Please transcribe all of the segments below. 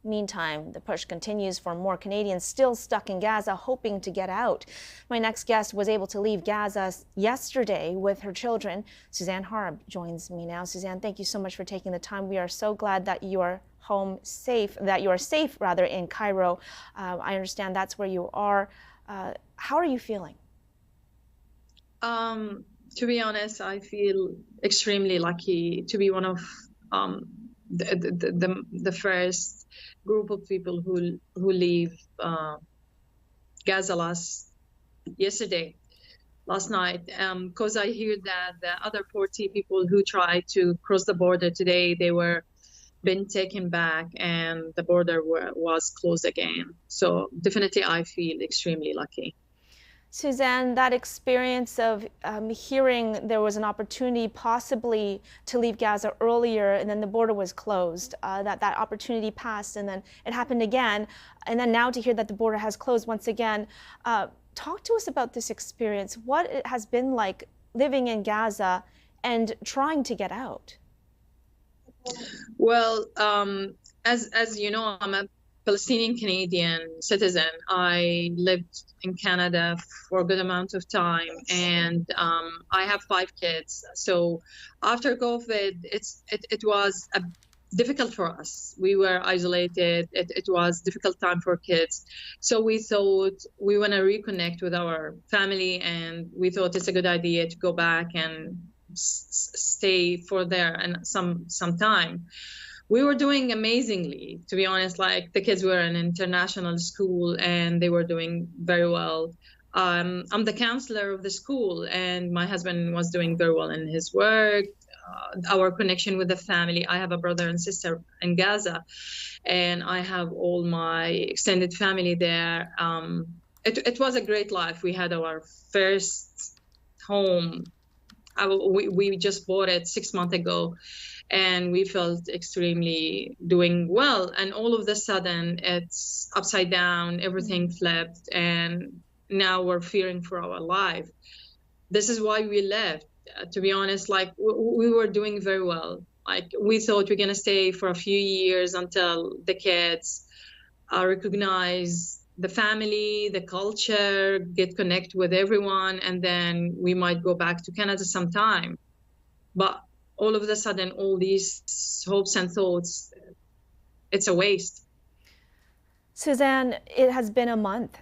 Meantime, the push continues for more Canadians still stuck in Gaza, hoping to get out. My next guest was able to leave Gaza yesterday with her children. Suzan Harb joins me now. Suzan, thank you so much for taking the time. We are so glad that you are home safe, that you are safe rather in Cairo. I understand that's where you are. How are you feeling? To be honest, I feel extremely lucky to be one of the first group of people who leave Gaza last night, because I hear that the other 40 people who tried to cross the border today, they were been taken back and the border was closed again. So definitely I feel extremely lucky. Suzan, that experience of hearing there was an opportunity possibly to leave Gaza earlier and then the border was closed, that opportunity passed and then it happened again, and then now to hear that the border has closed once again. Talk to us about this experience, what it has been like living in Gaza and trying to get out. Well, as you know, I'm a Palestinian-Canadian citizen. I lived in Canada for a good amount of time, and I have 5 kids. So after COVID, it was difficult for us. We were isolated. It was a difficult time for kids. So we thought we want to reconnect with our family, and we thought it's a good idea to go back and stay for there and some time. We were doing amazingly, to be honest. Like, the kids were in international school and they were doing very well. I'm the counselor of the school, and my husband was doing very well in his work. Our connection with the family, I have a brother and sister in Gaza, and I have all my extended family there. It was a great life. We had our first home. We just bought it 6 months ago, and we felt extremely doing well. And all of a sudden, it's upside down, everything flipped, and now we're fearing for our life. This is why we left. To be honest, like, we were doing very well. Like, we thought we're gonna stay for a few years until the kids recognize the family, the culture, get connect with everyone, and then we might go back to Canada sometime. But all of a sudden, all these hopes and thoughts, it's a waste. Suzan, it has been a month,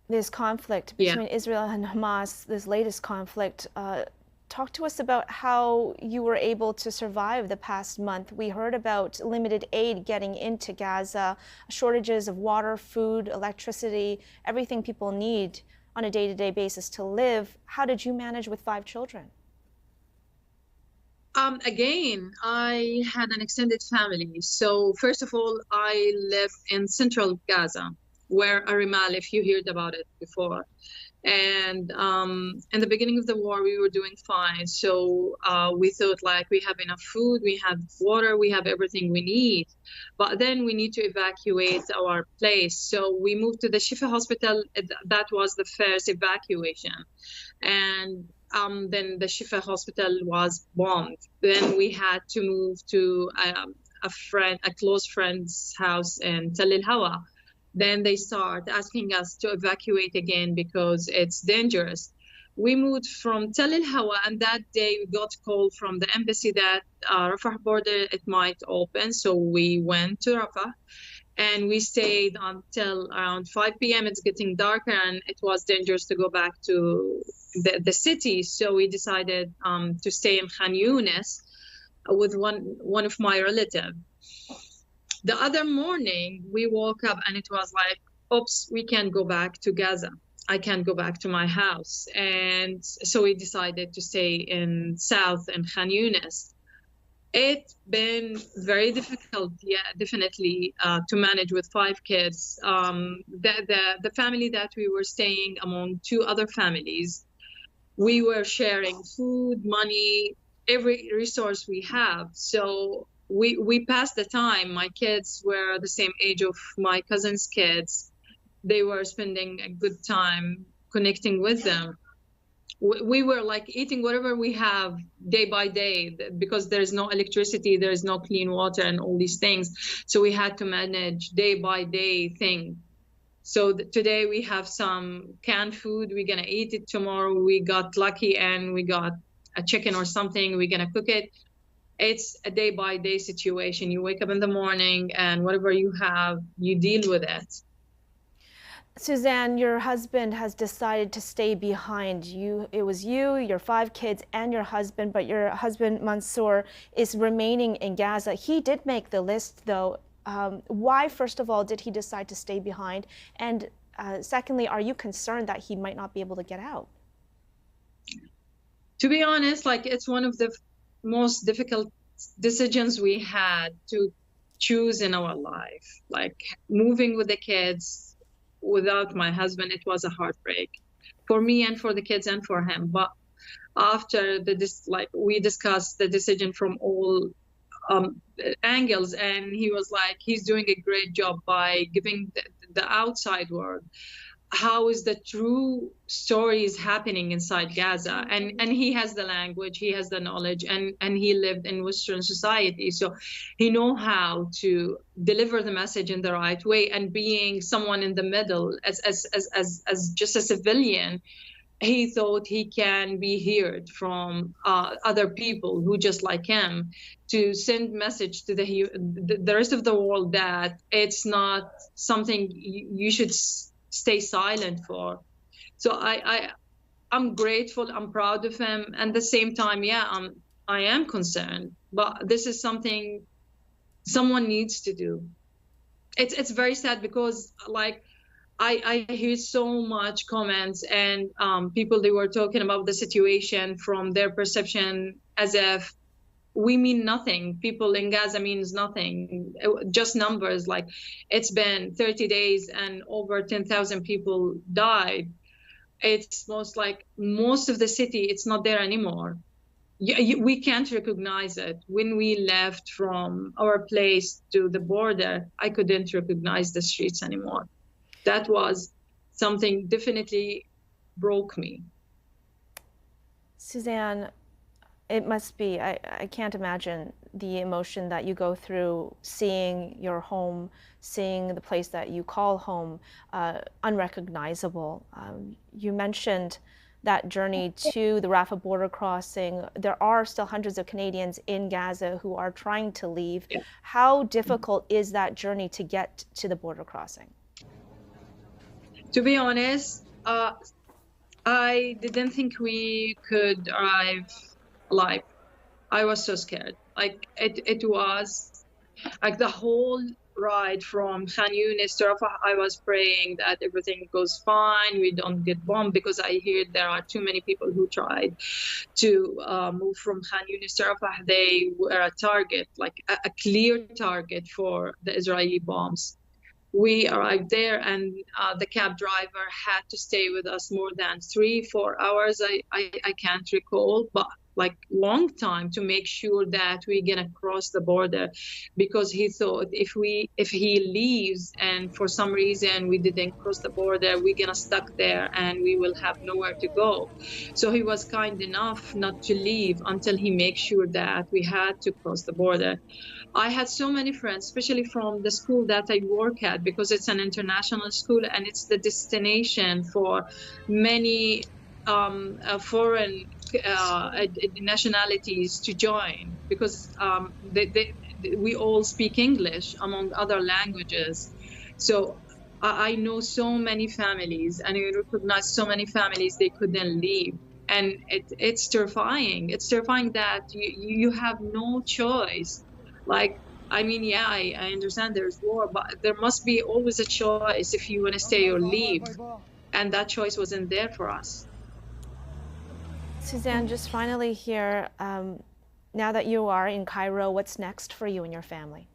this conflict between Israel and Hamas, this latest conflict. Talk to us about how you were able to survive the past month. We heard about limited aid getting into Gaza, shortages of water, food, electricity, everything people need on a day-to-day basis to live. How did you manage with 5 children? Again, I had an extended family. So first of all, I live in central Gaza, where Arimal, if you heard about it before. And in the beginning of the war, we were doing fine. So we thought, like, we have enough food, we have water, we have everything we need. But then we need to evacuate our place. So we moved to the Shifa hospital. That was the first evacuation. And then the Shifa hospital was bombed. Then we had to move to a close friend's house in Tel El Hawa. Then they start asking us to evacuate again because it's dangerous. We moved from Tel El Hawa, and that day we got a call from the embassy that Rafah border, it might open. So we went to Rafah, and we stayed until around 5 p.m. It's getting darker, and it was dangerous to go back to the city. So we decided to stay in Khan Younis with one of my relatives. The other morning, we woke up and it was like, oops, we can't go back to Gaza. I can't go back to my house. And so we decided to stay in south in Khan Younis. It's been very difficult, definitely, to manage with 5 kids. The family that we were staying among 2 other families, we were sharing food, money, every resource we have. So we passed the time. My kids were the same age of my cousin's kids. They were spending a good time connecting with them. we were like eating whatever we have day by day, because there's no electricity, there's no clean water and all these things. So we had to manage day by day thing. So today we have some canned food, we're gonna eat it. Tomorrow we got lucky and we got a chicken or something, we're gonna cook it. It's a day by day situation. You wake up in the morning and whatever you have, you deal with it. Suzan, your husband has decided to stay behind. It was you, your 5 kids, and your husband, but your husband, Mansour, is remaining in Gaza. He did make the list, though. Why, first of all, did he decide to stay behind? And secondly, are you concerned that he might not be able to get out? To be honest, like, it's one of the most difficult decisions we had to choose in our life. Like, moving with the kids, without my husband, it was a heartbreak for me and for the kids and for him. But after we discussed the decision from all angles, and he was like, he's doing a great job by giving the outside world how is the true stories happening inside Gaza. And he has the language, he has the knowledge, and he lived in Western society, so he know how to deliver the message in the right way. And being someone in the middle, as just a civilian, he thought he can be heard from other people who just like him, to send message to the rest of the world that it's not something you should stay silent for. So I'm grateful, I'm proud of him, and at the same time, yeah, I am concerned, but this is something someone needs to do. It's very sad, because like I hear so much comments and people, they were talking about the situation from their perception as if we mean nothing. People in Gaza means nothing, just numbers. Like, it's been 30 days and over 10,000 people died. It's most of the city, it's not there anymore. We can't recognize it. When we left from our place to the border, I couldn't recognize the streets anymore. That was something definitely broke me. Suzan, it must be, I can't imagine the emotion that you go through seeing your home, seeing the place that you call home, unrecognizable. You mentioned that journey to the Rafah border crossing. There are still hundreds of Canadians in Gaza who are trying to leave. Yeah. How difficult is that journey to get to the border crossing? To be honest, I didn't think we could arrive alive. I was so scared. Like, it was like the whole ride from Khan Yunis to Rafah, I was praying that everything goes fine, we don't get bombed, because I hear there are too many people who tried to move from Khan Yunis to Rafah. They were a target, like a clear target for the Israeli bombs. We arrived there, and the cab driver had to stay with us more than 3-4 hours. I can't recall, but like long time, to make sure that we're gonna cross the border, because he thought if he leaves and for some reason we didn't cross the border, we're gonna stuck there and we will have nowhere to go. So he was kind enough not to leave until he makes sure that we had to cross the border. I had so many friends, especially from the school that I work at, because it's an international school and it's the destination for many foreign nationalities to join, because we all speak English among other languages. So I know so many families, and I recognize so many families they couldn't leave. And it's terrifying. It's terrifying that you have no choice. Like, I mean, yeah, I understand there's war, but there must be always a choice if you want to stay or leave. And that choice wasn't there for us. Suzan, just finally here, now that you are in Cairo, what's next for you and your family?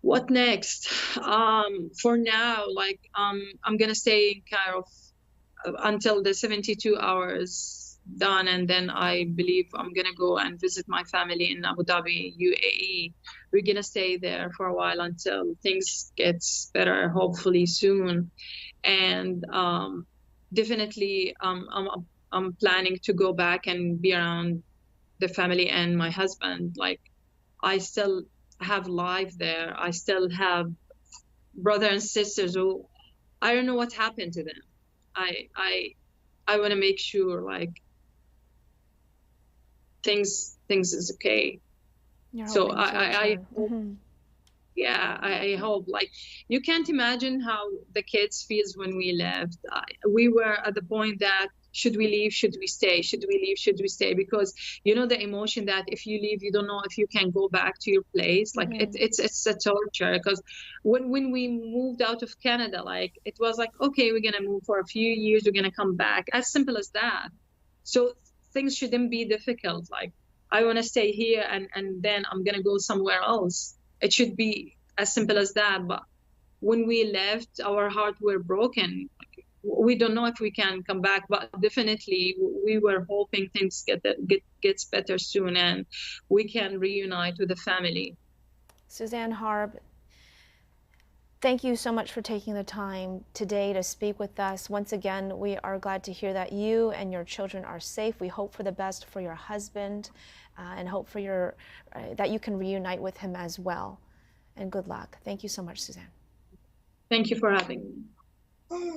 What next? For now, like, I'm gonna stay in Cairo until the 72 hours done, and then I believe I'm gonna go and visit my family in Abu Dhabi, UAE. We're gonna stay there for a while until things gets better, hopefully soon. And definitely I'm planning to go back and be around the family and my husband. Like, I still have life there. I still have brothers and sisters who I don't know what happened to them. I want to make sure like things is okay. You're So hoping to return. hope, yeah, I hope. Like, you can't imagine how the kids feels when we left. We were at the point that should we leave, should we stay, should we leave, should we stay, because you know the emotion that if you leave you don't know if you can go back to your place. Like, it's a torture, because when we moved out of Canada, like, it was like, okay, we're gonna move for a few years, we're gonna come back, as simple as that. So things shouldn't be difficult. Like, I want to stay here and then I'm gonna go somewhere else. It should be as simple as that. But when we left, our heart were broken. We don't know if we can come back, but definitely we were hoping things gets better soon and we can reunite with the family. Suzan Harb, thank you so much for taking the time today to speak with us. Once again, we are glad to hear that you and your children are safe. We hope for the best for your husband and hope for that you can reunite with him as well. And good luck. Thank you so much, Suzan. Thank you for having me.